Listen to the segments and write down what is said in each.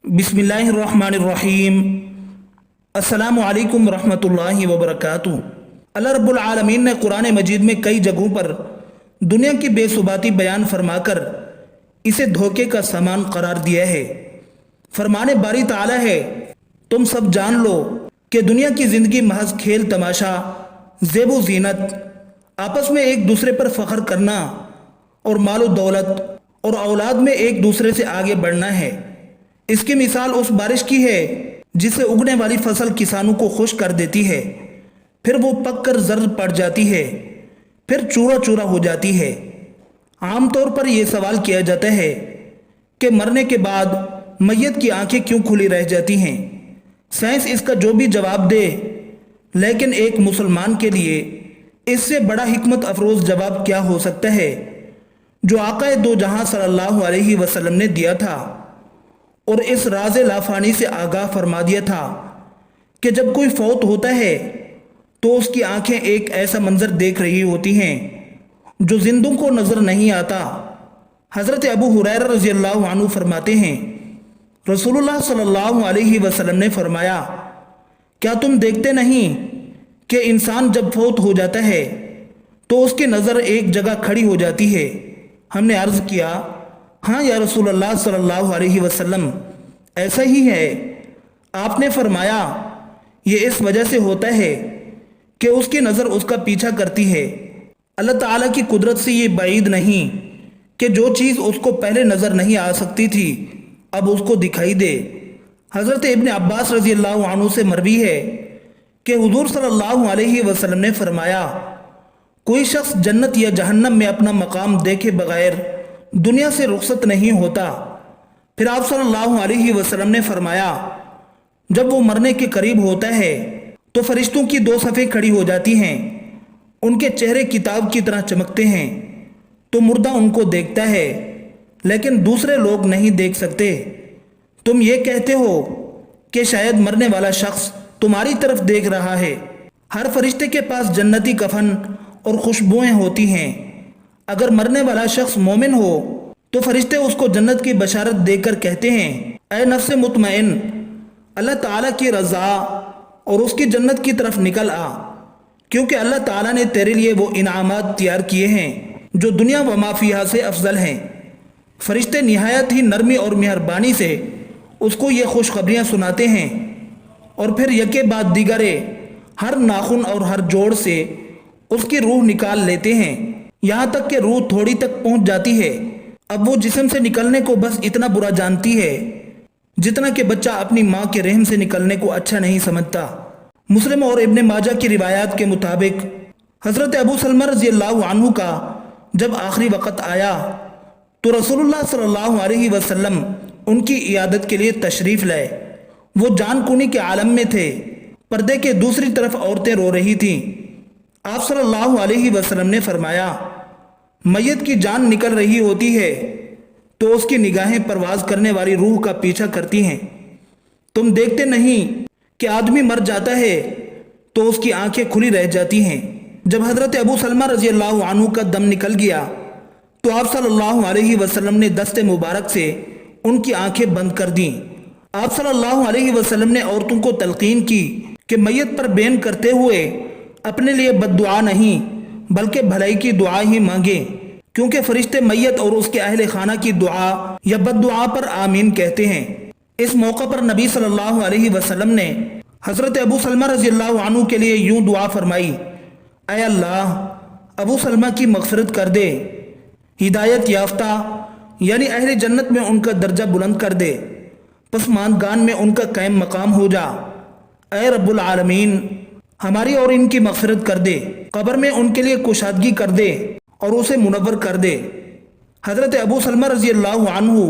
बिस्मिल्लाहिर्रहमानिर्रहीम। अस्सलामु अलैकुम रहमतुल्लाहि व बरकातुहू। अल्लाह रब्बुल आलमीन ने कुरान मजीद में कई जगहों पर दुनिया की बेसुबाती बयान फरमाकर इसे धोखे का सामान करार दिया है। फरमाने बारी ताला है, तुम सब जान लो कि दुनिया की ज़िंदगी महज खेल तमाशा, ज़ेबो ज़ीनत, आपस में एक दूसरे पर फ़ख्र करना और मालो दौलत और औलाद में एक दूसरे से आगे बढ़ना है। इसकी मिसाल उस बारिश की है जिससे उगने वाली फसल किसानों को खुश कर देती है, फिर वो पक कर जर्द पड़ जाती है, फिर चूरा चूरा हो जाती है। आमतौर पर यह सवाल किया जाता है कि मरने के बाद मैयत की आंखें क्यों खुली रह जाती हैं। साइंस इसका जो भी जवाब दे, लेकिन एक मुसलमान के लिए इससे बड़ा हिकमत अफरोज़ जवाब क्या हो सकता है जो आका दो जहां सल्लल्लाहु अलैहि वसल्लम ने दिया था और इस राज़े लाफानी से आगाह फरमा दिया था कि जब कोई फौत होता है तो उसकी आंखें एक ऐसा मंजर देख रही होती हैं जो जिंदों को नज़र नहीं आता। हज़रत अबू हुरैरा रज़ियल्लाहु अन्हु फरमाते हैं, रसूलुल्लाह सल्लल्लाहु अलैहि वसल्लम ने फरमाया, क्या तुम देखते नहीं कि इंसान जब फौत हो जाता है तो उसकी नज़र एक जगह खड़ी हो जाती है। हमने अर्ज़ किया, हाँ या रसूलल्लाह सल्लल्लाहु अलैहि वसल्लम, ऐसा ही है। आपने फरमाया, ये इस वजह से होता है कि उसकी नज़र उसका पीछा करती है। अल्लाह ताला की कुदरत से ये बाइद नहीं कि जो चीज़ उसको पहले नज़र नहीं आ सकती थी अब उसको दिखाई दे। हज़रत इब्न अब्बास रज़ियल्लाहु अन्हु से मरवी है कि हुज़ूर सल्लल्लाहु अलैहि वसल्लम ने फरमाया, कोई शख्स जन्नत या जहन्नम में अपना मकाम देखे बगैर दुनिया से रुखसत नहीं होता। फिर आप सल्लल्लाहु अलैहि वसल्लम ने फरमाया, जब वो मरने के करीब होता है तो फरिश्तों की दो सफ़ें खड़ी हो जाती हैं, उनके चेहरे किताब की तरह चमकते हैं, तो मुर्दा उनको देखता है लेकिन दूसरे लोग नहीं देख सकते। तुम ये कहते हो कि शायद मरने वाला शख्स तुम्हारी तरफ देख रहा है। हर फरिश्ते के पास जन्नती कफन और खुशबुएं होती हैं। अगर मरने वाला शख्स मोमिन हो तो फरिश्ते उसको जन्नत की बशारत देकर कहते हैं, ऐ नफ्स मुतमइन, अल्लाह ताला की रज़ा और उसकी जन्नत की तरफ निकल आ, क्योंकि अल्लाह ताला ने तेरे लिए वो इनामात तैयार किए हैं जो दुनिया व माफिया से अफजल हैं। फरिश्ते निहायत ही नरमी और मेहरबानी से उसको ये खुशखबरियाँ सुनाते हैं और फिर यके बाद दिगरे हर नाखून और हर जोड़ से उसकी रूह निकाल लेते हैं, यहाँ तक कि रूह थोड़ी तक पहुँच जाती है। अब वो जिस्म से निकलने को बस इतना बुरा जानती है जितना कि बच्चा अपनी माँ के रहम से निकलने को अच्छा नहीं समझता। मुस्लिम और इब्ने माजा की रिवायात के मुताबिक हज़रत अबू सलमा रज़ियल्लाहु अन्हु का जब आखिरी वक़्त आया तो रसूलुल्लाह सल्लल्लाहु अलैहि वसल्लम उनकी इयादत के लिए तशरीफ़ लाए। वो जान कुनी के आलम में थे। पर्दे के दूसरी तरफ औरतें रो रही थीं। आप सल्लल्लाहु अलैहि वसल्लम ने फरमाया, मैयत की जान निकल रही होती है तो उसकी निगाहें परवाज़ करने वाली रूह का पीछा करती हैं। तुम देखते नहीं कि आदमी मर जाता है तो उसकी आंखें खुली रह जाती हैं। जब हज़रत अबू सलमा रज़ियल्लाहु अन्हु का दम निकल गया तो आप सल्लल्लाहु अलैहि वसल्लम ने दस्ते मुबारक से उनकी आंखें बंद कर दीं। आप सल्लल्लाहु अलैहि वसल्लम ने औरतों को तलकीन की कि मैयत पर बैन करते हुए अपने लिए बद्दुआ नहीं बल्कि भलाई की दुआ ही मांगे, क्योंकि फरिश्ते मैयत और उसके अहले खाना की दुआ या बद्दुआ पर आमीन कहते हैं। इस मौका पर नबी सल्लल्लाहु अलैहि वसल्लम ने हज़रत अबू सलमा रज़ियल्लाहु अन्हु के लिए यूं दुआ फरमाई, ऐ अल्लाह, अबू सलमा की मग़फ़िरत कर दे, हिदायत याफ्ता यानी अहले जन्नत में उनका दर्जा बुलंद कर दे, पसमानगान में उनका कायम मकाम हो जा। ऐ रब्बुल आलमीन, हमारी और इनकी मग़फ़िरत कर दे, कब्र में उनके लिए कुशादगी कर दे और उसे मुनव्वर कर दे। हज़रत अबू सलमा रज़ियल्लाहु अन्हु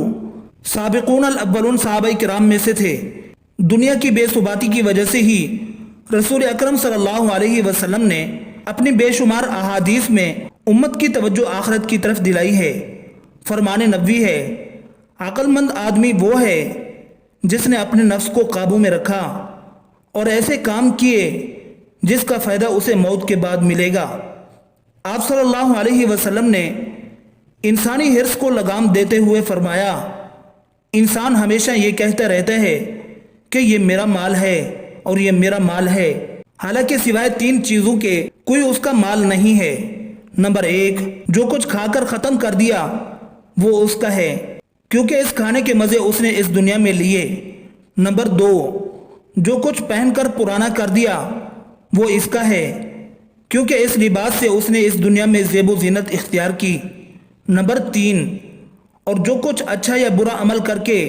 साबिक़ून अल-अव्वलून सहाबाए किराम में से थे। दुनिया की बेसुबाती की वजह से ही रसूल अकरम सल्लल्लाहु अलैहि वसल्लम ने अपनी बेशुमार अहादीस में उम्मत की तवज्जो आखिरत की तरफ दिलाई है। फरमाने नबवी है, अक्लमंद आदमी वो है जिसने अपने नफ्स को काबू में रखा और ऐसे काम किए जिसका फ़ायदा उसे मौत के बाद मिलेगा। आप सल्लल्लाहु अलैहि वसल्लम ने इंसानी हिर्स को लगाम देते हुए फरमाया, انسان ہمیشہ یہ کہتا رہتا ہے کہ یہ میرا مال ہے اور یہ میرا مال ہے، حالانکہ سوائے 3 چیزوں کے کوئی اس کا مال نہیں ہے۔ نمبر 1، جو کچھ کھا کر ختم کر دیا وہ اس کا ہے، کیونکہ اس کھانے کے مزے اس نے اس دنیا میں لیے۔ نمبر 2، جو کچھ پہن کر پرانا کر دیا وہ اس کا ہے، کیونکہ اس لباس سے اس نے اس دنیا میں زیب و زینت اختیار کی۔ نمبر 3، اور جو کچھ اچھا یا برا عمل کر کے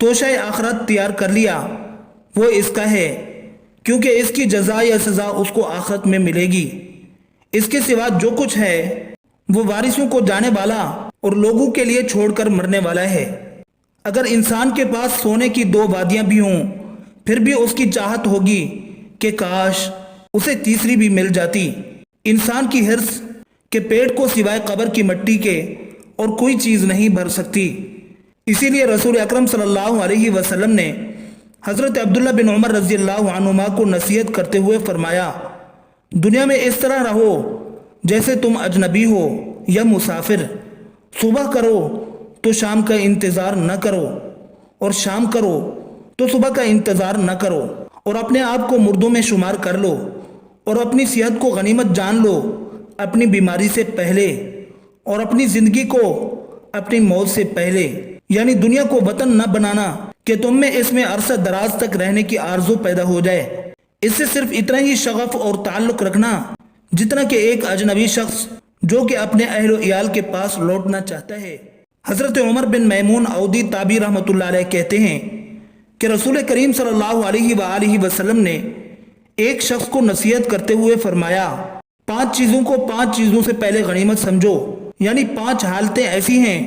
توشہ آخرت تیار کر لیا وہ اس کا ہے، کیونکہ اس کی جزا یا سزا اس کو آخرت میں ملے گی۔ اس کے سوا جو کچھ ہے وہ وارثوں کو جانے والا اور لوگوں کے لیے چھوڑ کر مرنے والا ہے۔ اگر انسان کے پاس سونے کی 2 وادیاں بھی ہوں پھر بھی اس کی چاہت ہوگی کہ کاش اسے تیسری بھی مل جاتی۔ انسان کی حرص کہ پیٹ کو سوائے قبر کی مٹی کے اور کوئی چیز نہیں بھر سکتی۔ اسی لیے رسول اکرم صلی اللہ علیہ وسلم نے حضرت عبداللہ بن عمر رضی اللہ عنہما کو نصیحت کرتے ہوئے فرمایا، دنیا میں اس طرح رہو جیسے تم اجنبی ہو یا مسافر، صبح کرو تو شام کا انتظار نہ کرو اور شام کرو تو صبح کا انتظار نہ کرو، اور اپنے آپ کو مردوں میں شمار کر لو اور اپنی صحت کو غنیمت جان لو اپنی بیماری سے پہلے، اور اپنی زندگی کو اپنی موت سے پہلے۔ یعنی دنیا کو وطن نہ بنانا کہ تم میں اس میں عرصہ دراز تک رہنے کی آرزو پیدا ہو جائے، اس سے صرف اتنا ہی شغف اور تعلق رکھنا جتنا کہ ایک اجنبی شخص جو کہ اپنے اہل و عیال کے پاس لوٹنا چاہتا ہے۔ حضرت عمر بن میمون عودی تابعی رحمۃ اللہ علیہ کہتے ہیں کہ رسول کریم صلی اللہ علیہ وآلہ وسلم نے ایک شخص کو نصیحت کرتے ہوئے فرمایا، 5 چیزوں کو 5 چیزوں سے پہلے غنیمت سمجھو، یعنی 5 حالتیں ایسی ہیں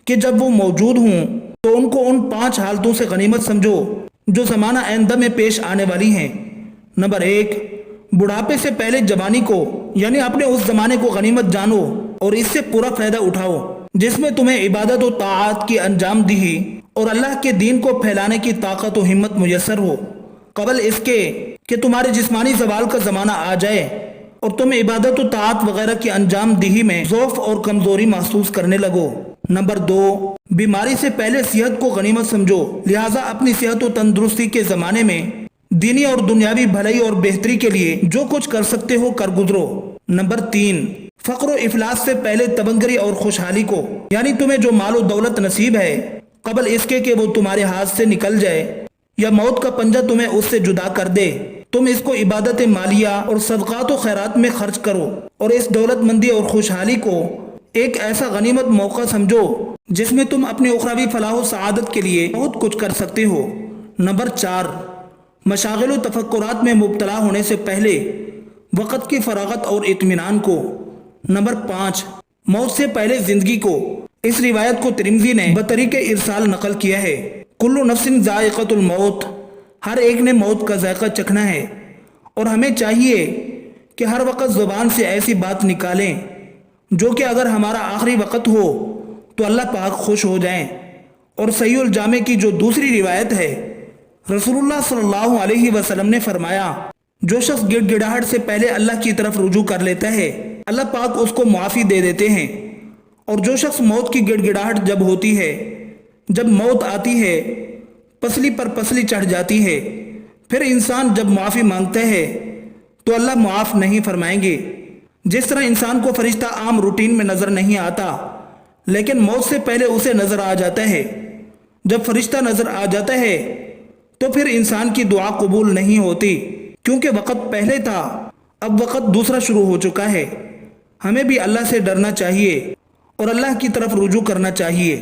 کہ جب وہ موجود ہوں تو ان کو ان 5 حالتوں سے غنیمت سمجھو جو زمانہ آئندہ میں پیش آنے والی ہیں۔ نمبر 1، بڑھاپے سے پہلے جوانی کو، یعنی اپنے اس زمانے کو غنیمت جانو اور اس سے پورا فائدہ اٹھاؤ جس میں تمہیں عبادت و طاعات کی انجام دہی اور اللہ کے دین کو پھیلانے کی طاقت و ہمت میسر ہو، قبل اس کے کہ تمہارے جسمانی زوال کا زمانہ آ جائے اور تم عبادت و طاعت وغیرہ کی انجام دہی میں ضعف اور کمزوری محسوس کرنے لگو۔ نمبر 2، بیماری سے پہلے صحت کو غنیمت سمجھو، لہٰذا اپنی صحت و تندرستی کے زمانے میں دینی اور دنیاوی بھلائی اور بہتری کے لیے جو کچھ کر سکتے ہو کر گزرو۔ نمبر 3، فقر و افلاس سے پہلے تبنگری اور خوشحالی کو، یعنی تمہیں جو مال و دولت نصیب ہے قبل اس کے کہ وہ تمہارے ہاتھ سے نکل جائے یا موت کا پنجہ تمہیں اس سے جدا کر دے، تم اس کو عبادت مالیہ اور صدقات و خیرات میں خرچ کرو اور اس دولت مندی اور خوشحالی کو ایک ایسا غنیمت موقع سمجھو جس میں تم اپنی اخروی فلاح و سعادت کے لیے بہت کچھ کر سکتے ہو۔ نمبر 4، مشاغل و تفکرات میں مبتلا ہونے سے پہلے وقت کی فراغت اور اطمینان کو۔ نمبر 5، موت سے پہلے زندگی کو۔ اس روایت کو ترمذی نے بطریق ارسال نقل کیا ہے، کل نفس ذائقۃ الموت، ہر ایک نے موت کا ذائقہ چکھنا ہے، اور ہمیں چاہیے کہ ہر وقت زبان سے ایسی بات نکالیں جو کہ اگر ہمارا آخری وقت ہو تو اللہ پاک خوش ہو جائیں۔ اور صحیح الجامع کی جو دوسری روایت ہے، رسول اللہ صلی اللہ علیہ وسلم نے فرمایا، جو شخص گڑ گڑاہٹ سے پہلے اللہ کی طرف رجوع کر لیتا ہے اللہ پاک اس کو معافی دے دیتے ہیں، اور جو شخص موت کی گڑ گڑاہٹ جب ہوتی ہے، جب موت آتی ہے پسلی پر پسلی چڑھ جاتی ہے، پھر انسان جب معافی مانگتا ہے تو اللہ معاف نہیں فرمائیں گے۔ جس طرح انسان کو فرشتہ عام روٹین میں نظر نہیں آتا لیکن موت سے پہلے اسے نظر آ جاتا ہے، جب فرشتہ نظر آ جاتا ہے تو پھر انسان کی دعا قبول نہیں ہوتی، کیونکہ وقت پہلے تھا، اب وقت دوسرا شروع ہو چکا ہے۔ ہمیں بھی اللہ سے ڈرنا چاہیے اور اللہ کی طرف رجوع کرنا چاہیے۔